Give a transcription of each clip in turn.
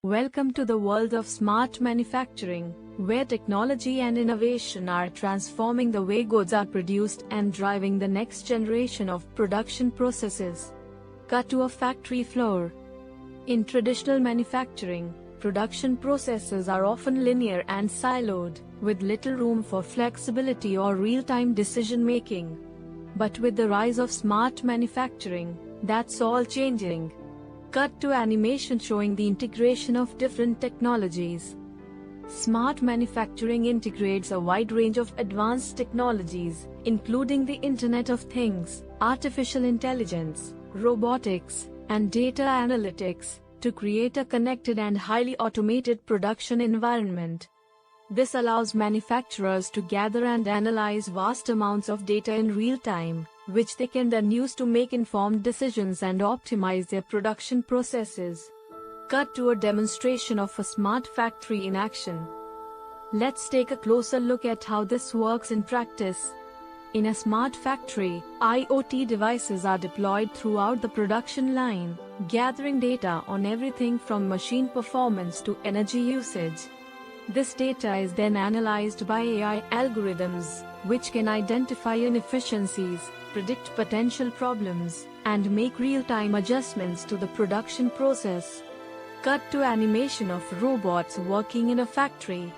Welcome to the world of smart manufacturing, where technology and innovation are transforming the way goods are produced and driving the next generation of production processes. Cut to a factory floor. In traditional manufacturing, production processes are often linear and siloed, with little room for flexibility or real-time decision-making. But with the rise of smart manufacturing, that's all changing. Cut to animation showing the integration of different technologies. Smart manufacturing integrates a wide range of advanced technologies, including the Internet of Things, artificial intelligence, robotics, and data analytics, to create a connected and highly automated production environment. This allows manufacturers to gather and analyze vast amounts of data in real time, which they can then use to make informed decisions and optimize their production processes. Cut to a demonstration of a smart factory in action. Let's take a closer look at how this works in practice. In a smart factory, IoT devices are deployed throughout the production line, gathering data on everything from machine performance to energy usage. This data is then analyzed by AI algorithms, which can identify inefficiencies, predict potential problems, and make real-time adjustments to the production process. Cut to animation of robots working in a factory.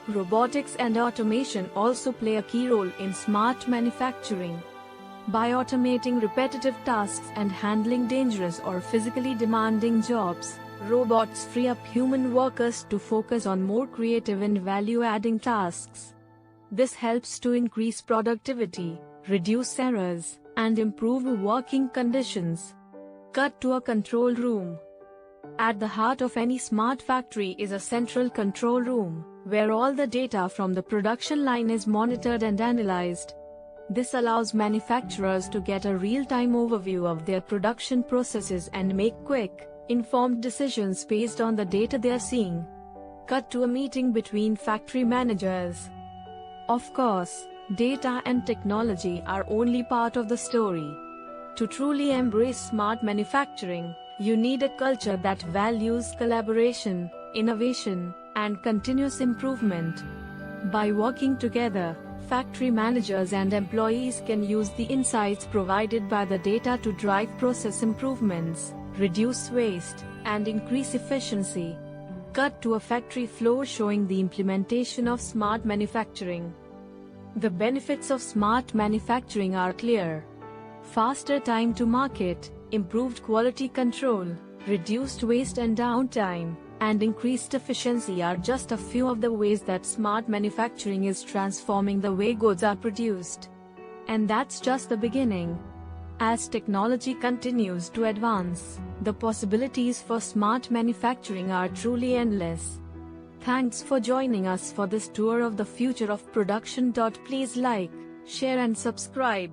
Robotics and automation also play a key role in smart manufacturing. By automating repetitive tasks and handling dangerous or physically demanding jobs, robots free up human workers to focus on more creative and value-adding tasks. This helps to increase productivity, reduce errors, and improve working conditions. Cut to a control room. At the heart of any smart factory is a central control room, where all the data from the production line is monitored and analyzed. This allows manufacturers to get a real-time overview of their production processes and make quick, informed decisions based on the data they are seeing. Cut to a meeting between factory managers. Of course, data and technology are only part of the story. To truly embrace smart manufacturing, you need a culture that values collaboration, innovation, and continuous improvement. By working together, factory managers and employees can use the insights provided by the data to drive process improvements, reduce waste, and increase efficiency. Cut to a factory floor showing the implementation of smart manufacturing. The benefits of smart manufacturing are clear. Faster time to market, improved quality control, reduced waste and downtime, and increased efficiency are just a few of the ways that smart manufacturing is transforming the way goods are produced. And that's just the beginning. As technology continues to advance, the possibilities for smart manufacturing are truly endless. Thanks for joining us for this tour of the future of production. Please like, share and subscribe.